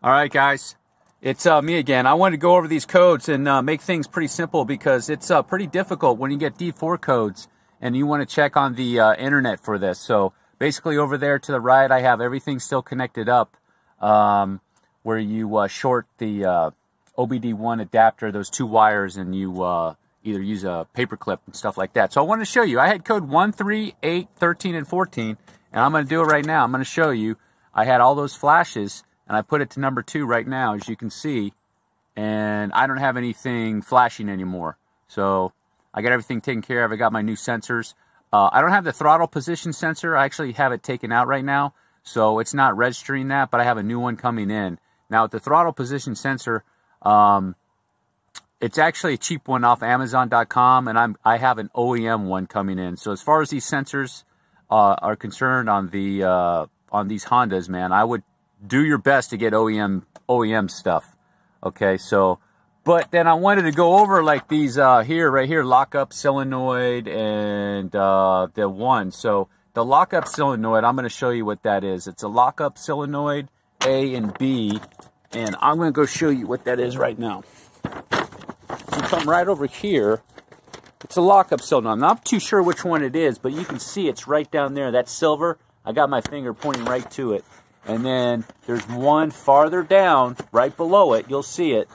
All right, guys, it's me again. I wanted to go over these codes and make things pretty simple because it's pretty difficult when you get D4 codes and you want to check on the internet for this. So basically over there to the right, I have everything still connected up where you short the OBD1 adapter, those two wires, and you either use a paper clip and stuff like that. So I wanted to show you. I had code 1, 3, 8, 13, and 14, and I'm going to do it right now. I'm going to show you. I had all those flashes, and I put it to number 2 right now, as you can see, and I don't have anything flashing anymore. So I got everything taken care of. I got my new sensors. I don't have the throttle position sensor. I actually have it taken out right now, so it's not registering that, but I have a new one coming in. Now, with the throttle position sensor, it's actually a cheap one off Amazon.com, and I have an OEM one coming in. So as far as these sensors are concerned on these Hondas, man, I would do your best to get OEM stuff. Okay, so, but then I wanted to go over like these right here, lock-up solenoid and the one. So the lock-up solenoid, I'm going to show you what that is. It's a lock-up solenoid A and B, and I'm going to go show you what that is right now. You come right over here. It's a lock-up solenoid. I'm not too sure which one it is, but you can see it's right down there. That's silver. I got my finger pointing right to it. And then there's one farther down, right below it. You'll see it.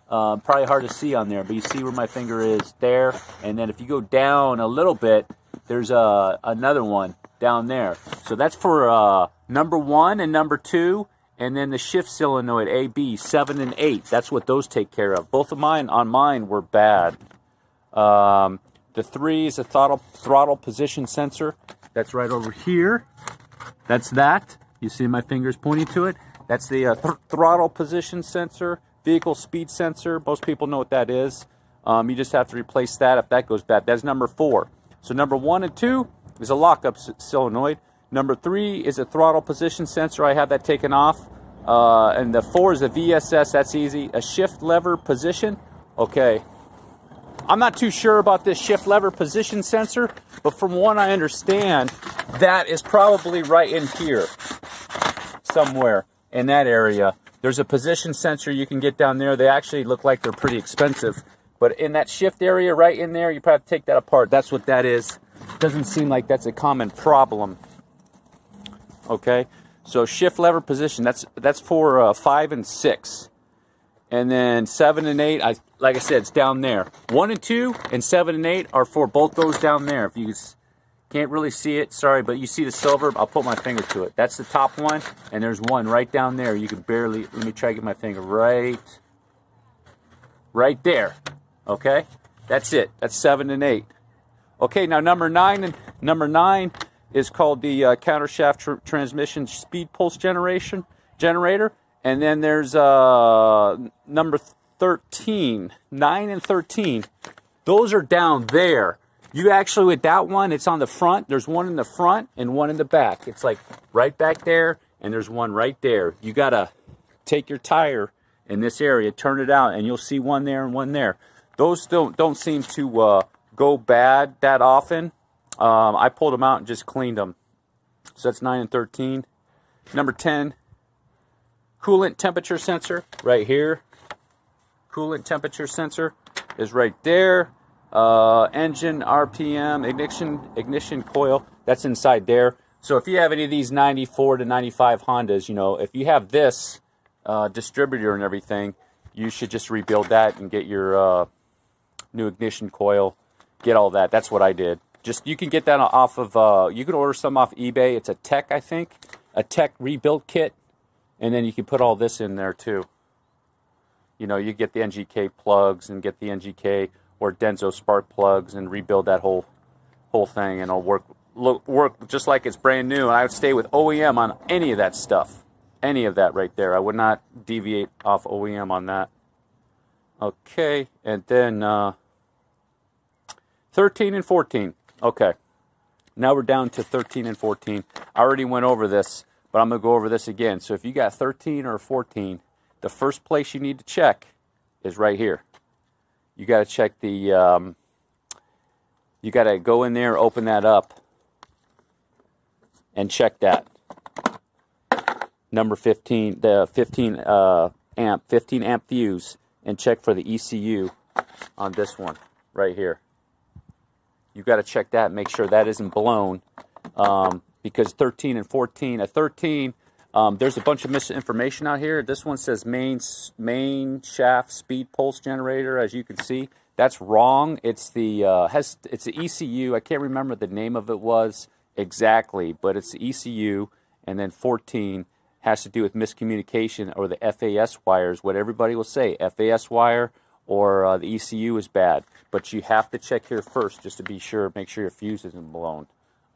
Probably hard to see on there, but you see where my finger is there. And then if you go down a little bit, there's another one down there. So that's for number 1 and number 2. And then the shift solenoid, A, B, 7 and 8. That's what those take care of. Both of mine, on mine, were bad. The 3 is a throttle position sensor. That's right over here. That's that. You see my fingers pointing to it. That's the throttle position sensor, vehicle speed sensor. Most people know what that is. You just have to replace that if that goes bad. That's number 4. So number 1 and 2 is a lockup solenoid. Number 3 is a throttle position sensor. I have that taken off. And the 4 is a VSS. That's easy. A shift lever position. Okay. I'm not too sure about this shift lever position sensor, but from what I understand, that is probably right in here somewhere in that area. There's a position sensor you can get down there. They actually look like they're pretty expensive, but in that shift area right in there, you probably have to take that apart. That's what that is. Doesn't seem like that's a common problem. Okay, so shift lever position, that's for 5 and 6. And then 7 and 8, like I said, it's down there. 1 and 2 and 7 and 8 are for both those down there. If you can't really see it, sorry, but you see the silver, I'll put my finger to it. That's the top one, and there's one right down there. You can barely, let me try to get my finger right there. Okay, that's it. That's 7 and 8. Okay, now number 9 is called the countershaft transmission speed pulse generator. And then there's number 13, 9 and 13. Those are down there. You actually, with that one, it's on the front. There's one in the front and one in the back. It's like right back there, and there's one right there. You got to take your tire in this area, turn it out, and you'll see one there and one there. Those don't seem to go bad that often. I pulled them out and just cleaned them. So that's 9 and 13. Number 10. Coolant temperature sensor right here. Coolant temperature sensor is right there. Engine RPM, ignition coil, that's inside there. So if you have any of these 94 to 95 Hondas, you know, if you have this distributor and everything, you should just rebuild that and get your new ignition coil, get all that. That's what I did. You can get that off of, you can order some off eBay. It's a Tech, I think, a Tech rebuild kit. And then you can put all this in there too. You know, you get the NGK plugs and get the NGK or Denso spark plugs and rebuild that whole thing, and it'll work just like it's brand new. And I would stay with OEM on any of that stuff, any of that right there. I would not deviate off OEM on that. Okay, and then 13 and 14. Okay, now we're down to 13 and 14. I already went over this, but I'm going to go over this again. So if you got 13 or 14, the first place you need to check is right here. You got to check the, you got to go in there, open that up, and check that. number 15, the 15 amp fuse, and check for the ECU on this one right here. You got to check that, make sure that isn't blown, because 13 and 14, at 13, there's a bunch of misinformation out here. This one says main shaft speed pulse generator, as you can see. That's wrong. It's the it's the ECU. I can't remember the name of it was exactly, but it's the ECU. And then 14 has to do with miscommunication or the FAS wires. What everybody will say, FAS wire or the ECU is bad. But you have to check here first just to be sure, make sure your fuse isn't blown.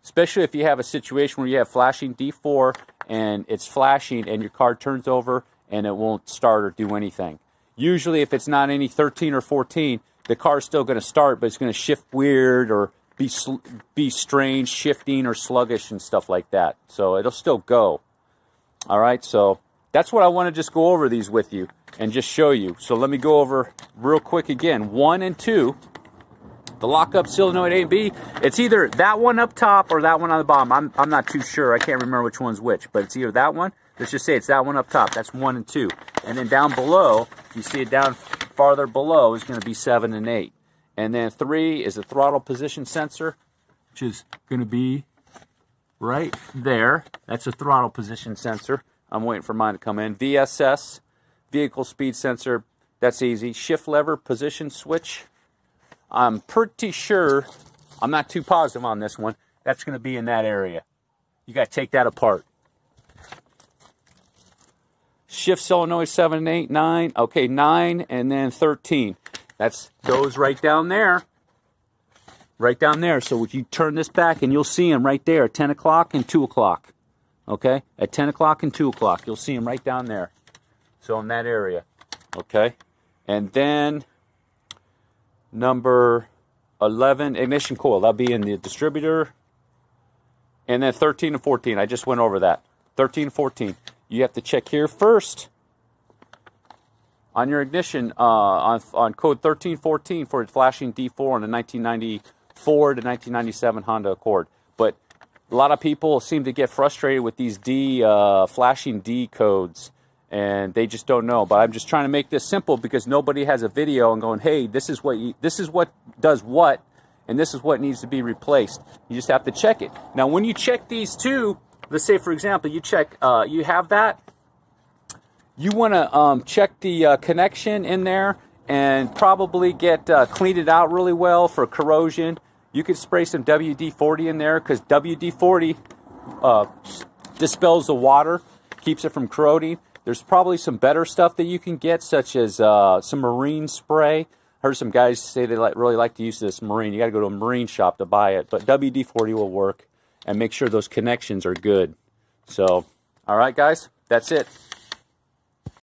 Especially if you have a situation where you have flashing D4 and it's flashing and your car turns over and it won't start or do anything. Usually if it's not any 13 or 14, the car's still going to start, but it's going to shift weird or be strange, shifting or sluggish and stuff like that. So it'll still go. All right, so that's what I want to just go over these with you and just show you. So let me go over real quick again. 1 and 2, the lockup solenoid A and B. It's either that one up top or that one on the bottom. I'm not too sure. I can't remember which one's which, but it's either that one. Let's just say it's that one up top. That's 1 and 2. And then down below, you see it down farther below is going to be 7 and 8. And then 3 is a throttle position sensor, which is going to be right there. That's a throttle position sensor. I'm waiting for mine to come in. VSS, vehicle speed sensor. That's easy. Shift lever position switch. I'm pretty sure, I'm not too positive on this one, that's going to be in that area. You got to take that apart. Shift solenoid 7 and 8, 9. Okay, 9 and then 13. That's those right down there. Right down there. So if you turn this back and you'll see them right there at 10 o'clock and 2 o'clock. Okay? At 10 o'clock and 2 o'clock. You'll see them right down there. So in that area. Okay? And then number 11, ignition coil. That'll be in the distributor. And then 13 and 14. I just went over that. 13 and 14. You have to check here first on your ignition on code 1314 for flashing D4 on a 1994 to 1997 Honda Accord. But a lot of people seem to get frustrated with these flashing D codes, and they just don't know. But I'm just trying to make this simple because nobody has a video and going, hey, this is what does what, and this is what needs to be replaced. You just have to check it. Now, when you check these two, let's say, for example, you check, you have that. You want to check the connection in there and probably get clean it out really well for corrosion. You could spray some WD-40 in there because WD-40 dispels the water, keeps it from corroding. There's probably some better stuff that you can get, such as some marine spray. I heard some guys say they really like to use this marine. You got to go to a marine shop to buy it, but WD-40 will work. And make sure those connections are good. So, all right, guys, that's it.